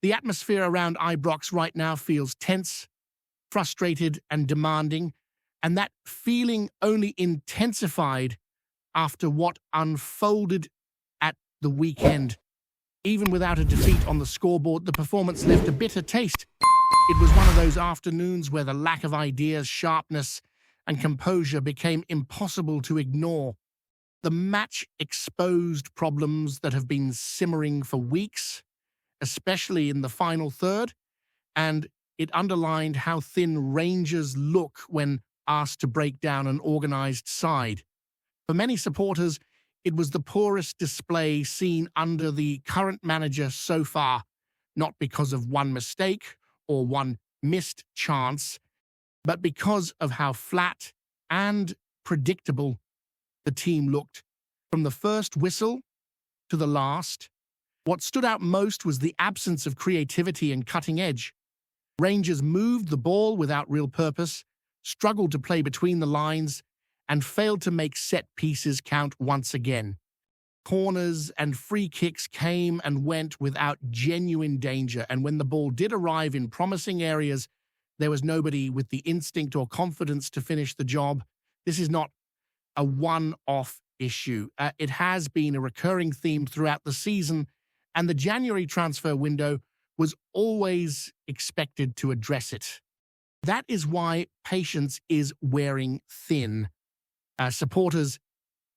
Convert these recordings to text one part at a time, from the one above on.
The atmosphere around IBROX right now feels tense, frustrated, and demanding, and that feeling only intensified after what unfolded at the weekend. Even without a defeat on the scoreboard, the performance left a bitter taste. It was one of those afternoons where the lack of ideas, sharpness, and composure became impossible to ignore. The match exposed problems that have been simmering for weeks, especially in the final third, and it underlined how thin Rangers look when asked to break down an organised side. For many supporters, it was the poorest display seen under the current manager so far, not because of one mistake or one missed chance, but because of how flat and predictable the team looked. From the first whistle to the last, what stood out most was the absence of creativity and cutting edge. Rangers moved the ball without real purpose, struggled to play between the lines, and failed to make set pieces count once again. Corners and free kicks came and went without genuine danger, and when the ball did arrive in promising areas, there was nobody with the instinct or confidence to finish the job. This is not a one-off issue. It has been a recurring theme throughout the season, and the January transfer window was always expected to address it. That is why patience is wearing thin. Supporters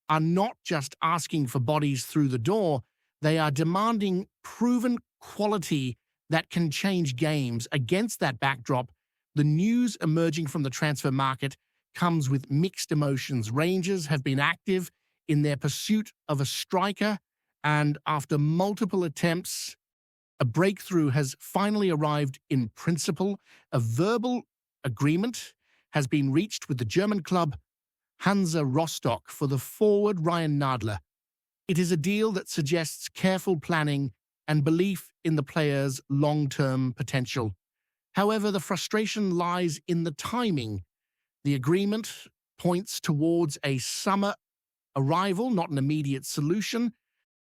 are not just asking for bodies through the door, they are demanding proven quality that can change games. Against that backdrop, the news emerging from the transfer market comes with mixed emotions. Rangers have been active in their pursuit of a striker, and after multiple attempts, a breakthrough has finally arrived in principle. A verbal agreement has been reached with the German club Hansa Rostock for the forward Ryan Nadler. It is a deal that suggests careful planning and belief in the player's long-term potential. However, the frustration lies in the timing. The agreement points towards a summer arrival, not an immediate solution,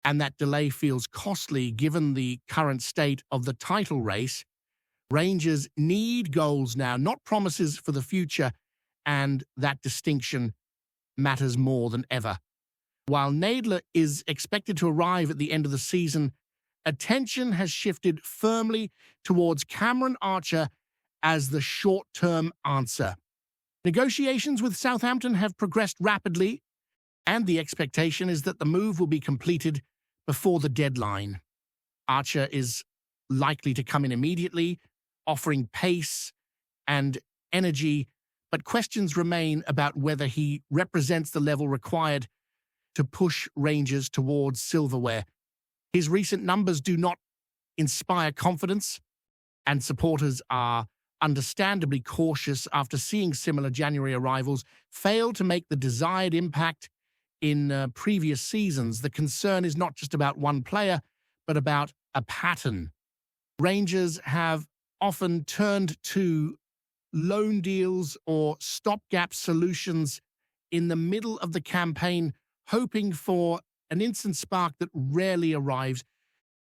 and that delay feels costly given the current state of the title race. Rangers need goals now, not promises for the future, and that distinction matters more than ever. While Nadler is expected to arrive at the end of the season, attention has shifted firmly towards Cameron Archer as the short-term answer. Negotiations with Southampton have progressed rapidly, and the expectation is that the move will be completed before the deadline. Archer is likely to come in immediately, offering pace and energy, but questions remain about whether he represents the level required to push Rangers towards silverware. His recent numbers do not inspire confidence, and supporters are understandably cautious after seeing similar January arrivals fail to make the desired impact in previous seasons. The concern is not just about one player, but about a pattern. Rangers have often turned to loan deals or stopgap solutions in the middle of the campaign, hoping for an instant spark that rarely arrives.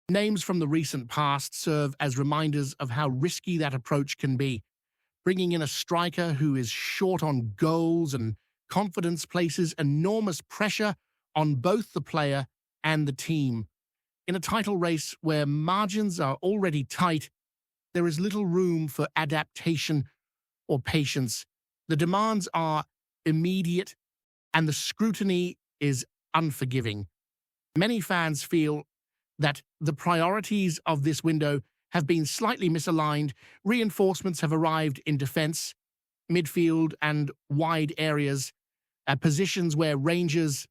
Names from the recent past serve as reminders of how risky that approach can be. Bringing in a striker who is short on goals and confidence places enormous pressure on both the player and the team. In a title race where margins are already tight, there is little room for adaptation or patience. The demands are immediate, and the scrutiny is unforgiving. Many fans feel that the priorities of this window have been slightly misaligned. Reinforcements have arrived in defence, midfield, and wide areas, positions where Rangers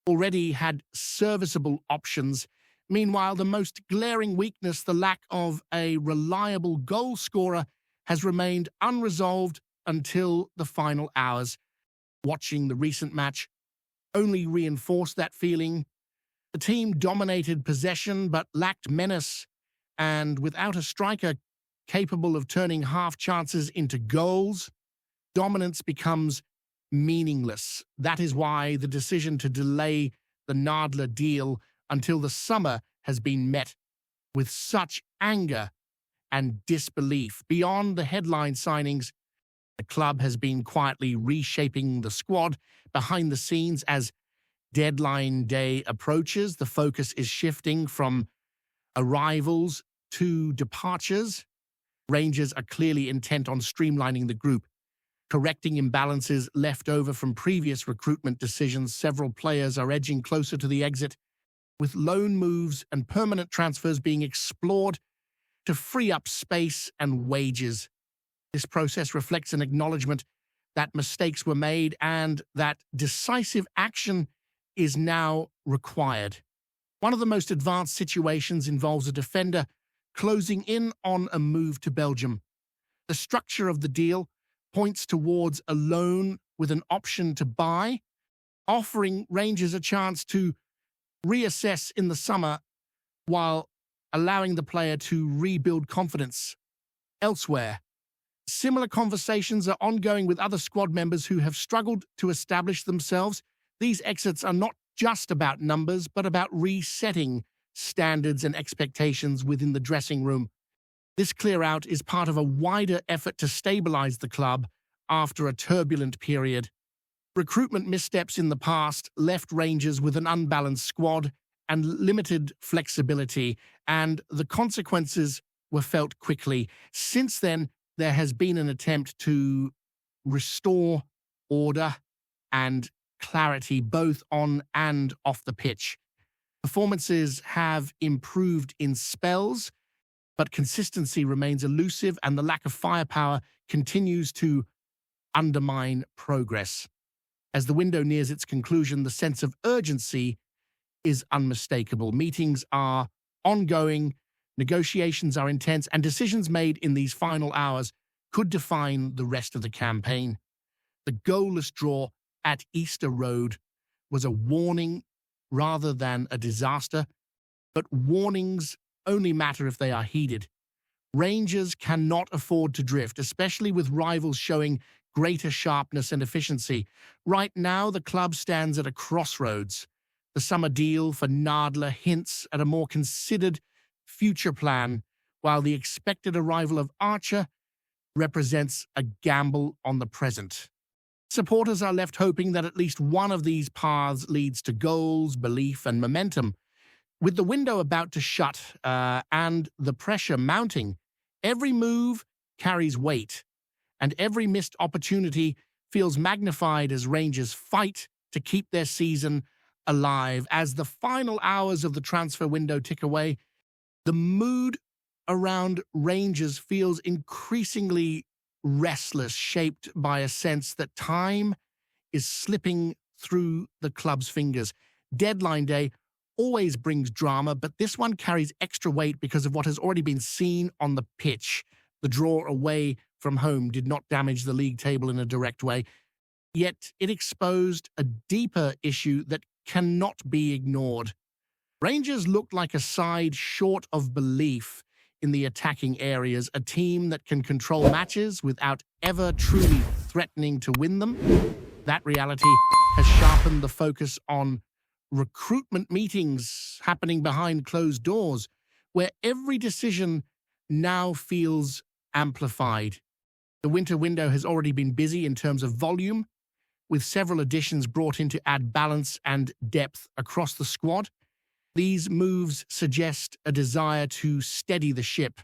already had serviceable options. Meanwhile, the most glaring weakness, the lack of a reliable goal scorer, has remained unresolved until the final hours. Watching the recent match only reinforced that feeling. The team dominated possession but lacked menace, and without a striker capable of turning half chances into goals, dominance becomes meaningless. That is why the decision to delay the Nadler deal until the summer has been met with such anger and disbelief. Beyond the headline signings, the club has been quietly reshaping the squad behind the scenes as deadline day approaches. The focus is shifting from arrivals to departures. Rangers are clearly intent on streamlining the group, correcting imbalances left over from previous recruitment decisions. Several players are edging closer to the exit, with loan moves and permanent transfers being explored to free up space and wages. This process reflects an acknowledgement that mistakes were made and that decisive action is now required. One of the most advanced situations involves a defender closing in on a move to Belgium. The structure of the deal points towards a loan with an option to buy, offering Rangers a chance to reassess in the summer while allowing the player to rebuild confidence elsewhere. Similar conversations are ongoing with other squad members who have struggled to establish themselves. These exits are not just about numbers, but about resetting standards and expectations within the dressing room. This clear-out is part of a wider effort to stabilize the club after a turbulent period. Recruitment missteps in the past left Rangers with an unbalanced squad and limited flexibility, and the consequences were felt quickly. Since then, there has been an attempt to restore order and clarity both on and off the pitch. Performances have improved in spells, but consistency remains elusive and the lack of firepower continues to undermine progress. As the window nears its conclusion, the sense of urgency is unmistakable. Meetings are ongoing, negotiations are intense, and decisions made in these final hours could define the rest of the campaign. The goalless draw at Easter Road was a warning rather than a disaster, but warnings only matter if they are heeded. Rangers cannot afford to drift, especially with rivals showing greater sharpness and efficiency. Right now, the club stands at a crossroads. The summer deal for Nadler hints at a more considered future plan, while the expected arrival of Archer represents a gamble on the present. Supporters are left hoping that at least one of these paths leads to goals, belief, and momentum. With the window about to shut and the pressure mounting, every move carries weight, and every missed opportunity feels magnified as Rangers fight to keep their season alive. As the final hours of the transfer window tick away, the mood around Rangers feels increasingly restless, shaped by a sense that time is slipping through the club's fingers. Deadline day always brings drama, but this one carries extra weight because of what has already been seen on the pitch. The draw away from home did not damage the league table in a direct way, yet it exposed a deeper issue that cannot be ignored. Rangers looked like a side short of belief in the attacking areas, a team that can control matches without ever truly threatening to win them. That reality has sharpened the focus on recruitment meetings happening behind closed doors, where every decision now feels amplified. The winter window has already been busy in terms of volume, with several additions brought in to add balance and depth across the squad. These moves suggest a desire to steady the ship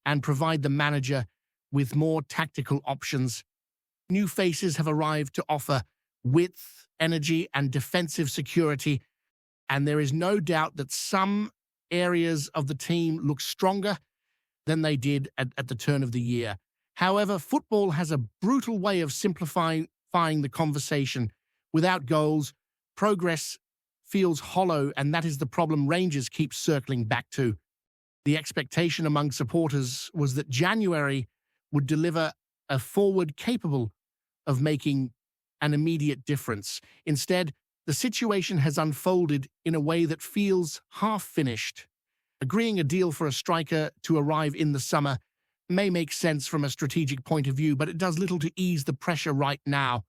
and provide the manager with more tactical options. New faces have arrived to offer width, energy, and defensive security, and there is no doubt that some areas of the team look stronger than they did at the turn of the year. However, football has a brutal way of simplifying the conversation. Without goals, progress feels hollow, and that is the problem Rangers keep circling back to. The expectation among supporters was that January would deliver a forward capable of making an immediate difference. Instead, the situation has unfolded in a way that feels half-finished. Agreeing a deal for a striker to arrive in the summer may make sense from a strategic point of view, but it does little to ease the pressure right now.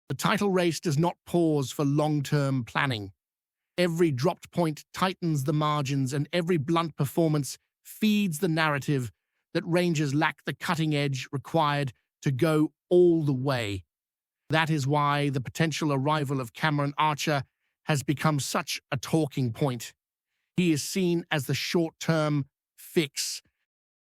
The title race does not pause for long-term planning. Every dropped point tightens the margins, and every blunt performance feeds the narrative that Rangers lack the cutting edge required to go all the way. That is why the potential arrival of Cameron Archer has become such a talking point. He is seen as the short-term fix,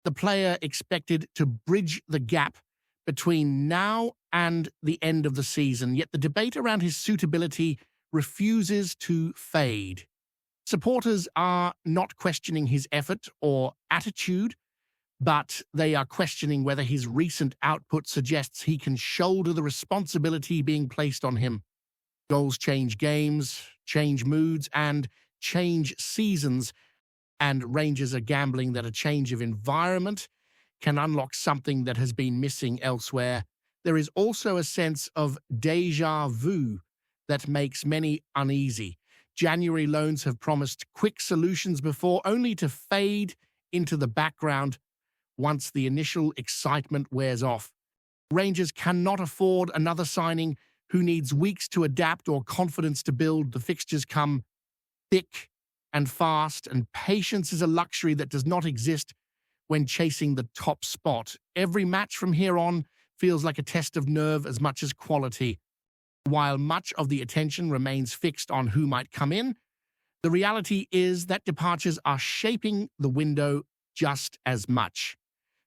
the player expected to bridge the gap between now and the end of the season, yet the debate around his suitability refuses to fade. Supporters are not questioning his effort or attitude, but they are questioning whether his recent output suggests he can shoulder the responsibility being placed on him. Goals change games, change moods, and change seasons, and Rangers are gambling that a change of environment can unlock something that has been missing elsewhere. There is also a sense of déjà vu that makes many uneasy. January loans have promised quick solutions before, only to fade into the background once the initial excitement wears off. Rangers cannot afford another signing who needs weeks to adapt or confidence to build. The fixtures come thick and fast, and patience is a luxury that does not exist when chasing the top spot. Every match from here on feels like a test of nerve as much as quality. While much of the attention remains fixed on who might come in, the reality is that departures are shaping the window just as much.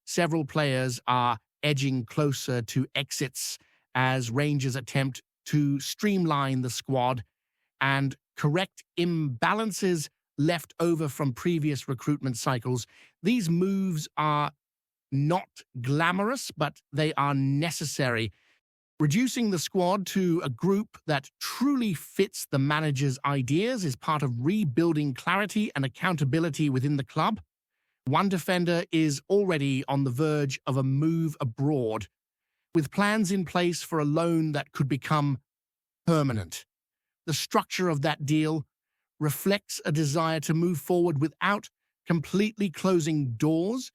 Several players are edging closer to exits as Rangers attempt to streamline the squad and correct imbalances left over from previous recruitment cycles. These moves are not glamorous, but they are necessary. Reducing the squad to a group that truly fits the manager's ideas is part of rebuilding clarity and accountability within the club. One defender is already on the verge of a move abroad, with plans in place for a loan that could become permanent. The structure of that deal reflects a desire to move forward without completely closing doors,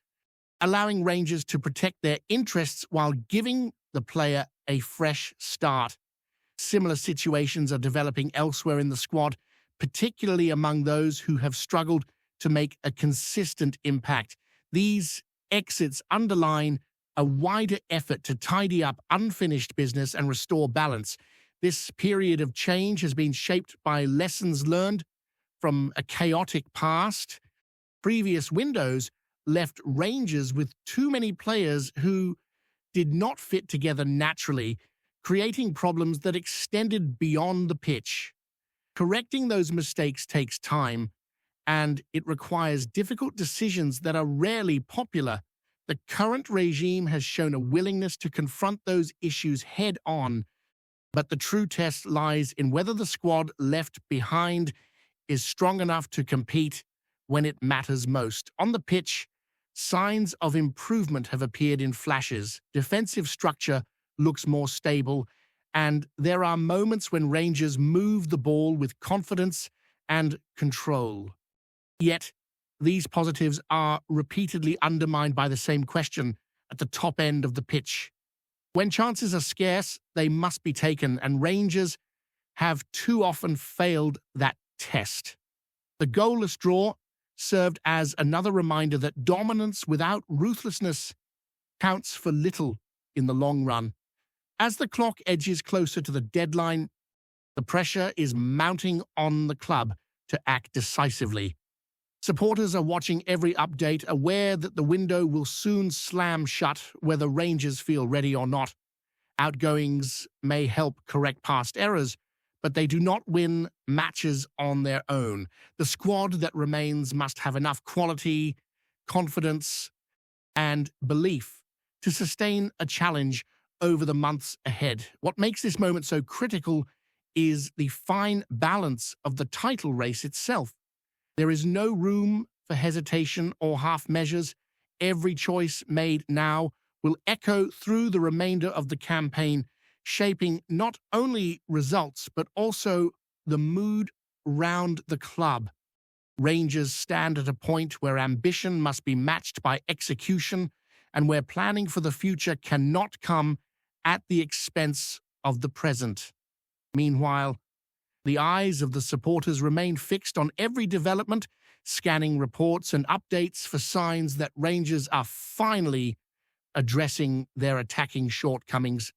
allowing Rangers to protect their interests while giving the player a fresh start. Similar situations are developing elsewhere in the squad, particularly among those who have struggled to make a consistent impact. These exits underline a wider effort to tidy up unfinished business and restore balance. This period of change has been shaped by lessons learned from a chaotic past. Previous windows left Rangers with too many players who did not fit together naturally, creating problems that extended beyond the pitch. Correcting those mistakes takes time, and it requires difficult decisions that are rarely popular. The current regime has shown a willingness to confront those issues head-on, but the true test lies in whether the squad left behind is strong enough to compete when it matters most. On the pitch, signs of improvement have appeared in flashes. Defensive structure looks more stable, and there are moments when Rangers move the ball with confidence and control. Yet, these positives are repeatedly undermined by the same question at the top end of the pitch. When chances are scarce, they must be taken, and Rangers have too often failed that test. The goalless draw served as another reminder that dominance without ruthlessness counts for little in the long run. As the clock edges closer to the deadline, the pressure is mounting on the club to act decisively. Supporters are watching every update, aware that the window will soon slam shut whether Rangers feel ready or not. Outgoings may help correct past errors, but they do not win matches on their own. The squad that remains must have enough quality, confidence, and belief to sustain a challenge over the months ahead. What makes this moment so critical is the fine balance of the title race itself. There is no room for hesitation or half measures. Every choice made now will echo through the remainder of the campaign, shaping not only results but also the mood round the club. Rangers stand at a point where ambition must be matched by execution and where planning for the future cannot come at the expense of the present. Meanwhile, the eyes of the supporters remain fixed on every development, scanning reports and updates for signs that Rangers are finally addressing their attacking shortcomings.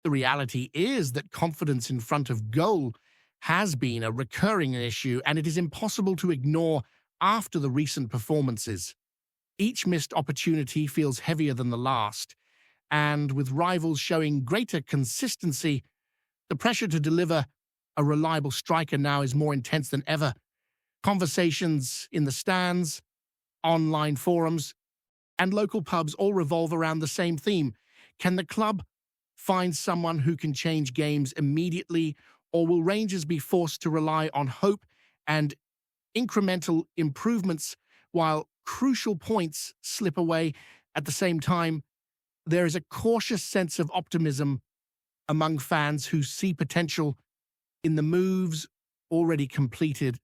The reality is that confidence in front of goal has been a recurring issue, and it is impossible to ignore after the recent performances. Each missed opportunity feels heavier than the last, and with rivals showing greater consistency, the pressure to deliver a reliable striker now is more intense than ever. Conversations in the stands, online forums, and local pubs all revolve around the same theme. Can the club find someone who can change games immediately, or will Rangers be forced to rely on hope and incremental improvements while crucial points slip away? At the same time, there is a cautious sense of optimism among fans who see potential in the moves already completed.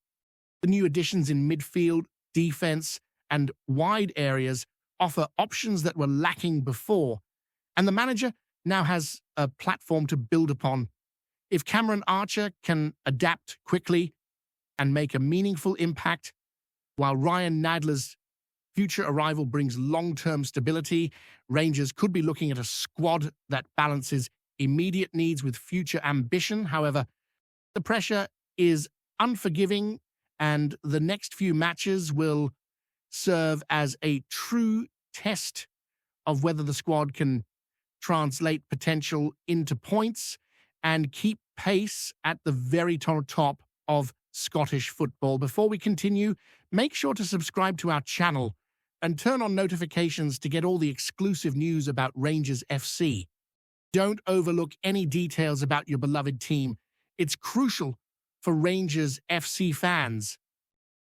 The new additions in midfield, defense, and wide areas offer options that were lacking before, and the manager now has a platform to build upon. If Cameron Archer can adapt quickly and make a meaningful impact, while Ryan Nadler's future arrival brings long-term stability, Rangers could be looking at a squad that balances immediate needs with future ambition. However, the pressure is unforgiving, and the next few matches will serve as a true test of whether the squad can translate potential into points and keep pace at the very top of Scottish football. Before we continue, make sure to subscribe to our channel and turn on notifications to get all the exclusive news about Rangers FC. Don't overlook any details about your beloved team. It's crucial for Rangers FC fans.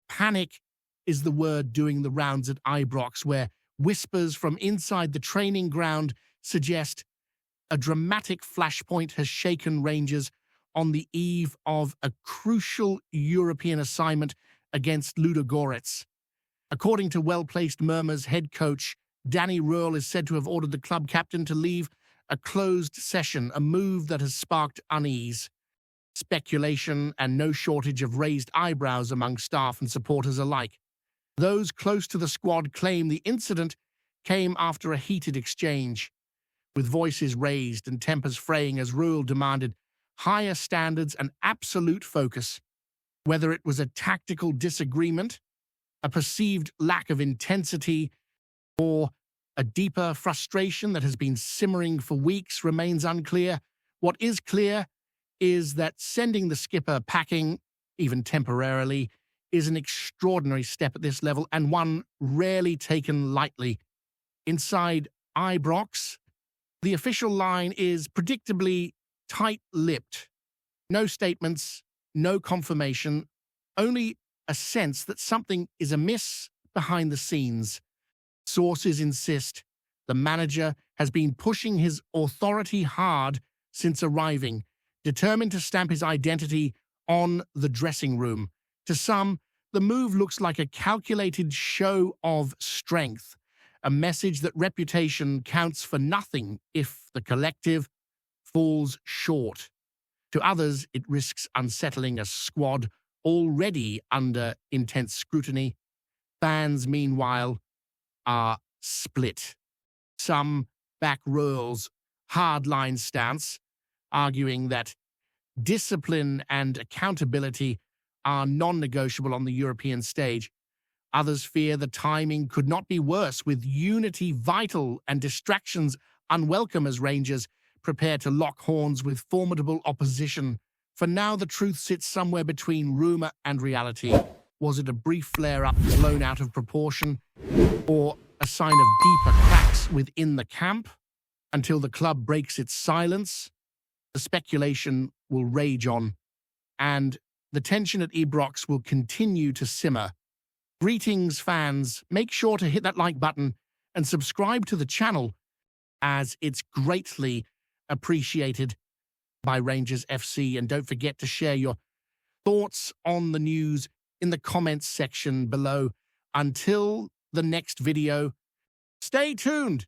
Panic is the word doing the rounds at IBROX, where whispers from inside the training ground suggest a dramatic flashpoint has shaken Rangers on the eve of a crucial European assignment against LUDOGORETS. According to well-placed murmurs, head coach Danny RÖHL is said to have ordered the club captain to leave a closed session, a move that has sparked unease, speculation, and no shortage of raised eyebrows among staff and supporters alike. Those close to the squad claim the incident came after a heated exchange, with voices raised and tempers fraying as RÖHL demanded higher standards and absolute focus. Whether it was a tactical disagreement, a perceived lack of intensity, or a deeper frustration that has been simmering for weeks remains unclear. What is clear is that sending the skipper packing, even temporarily, is an extraordinary step at this level, and one rarely taken lightly. Inside IBROX, the official line is predictably tight-lipped. No statements, no confirmation, only a sense that something is amiss behind the scenes. Sources insist the manager has been pushing his authority hard since arriving, determined to stamp his identity on the dressing room. To some, the move looks like a calculated show of strength, a message that reputation counts for nothing if the collective falls short. To others, it risks unsettling a squad already under intense scrutiny. Fans, meanwhile, are split. Some back RÖHL's hardline stance, arguing that discipline and accountability are non-negotiable on the European stage. Others fear the timing could not be worse, with unity vital and distractions unwelcome as Rangers prepare to lock horns with formidable opposition. For now, the truth sits somewhere between rumour and reality. Was it a brief flare-up blown out of proportion, or a sign of deeper cracks within the camp? Until the club breaks its silence, the speculation will rage on, and the tension at IBROX will continue to simmer. Greetings, fans. Make sure to hit that like button and subscribe to the channel, as it's greatly appreciated by Rangers FC. And don't forget to share your thoughts on the news in the comments section below. Until the next video, stay tuned.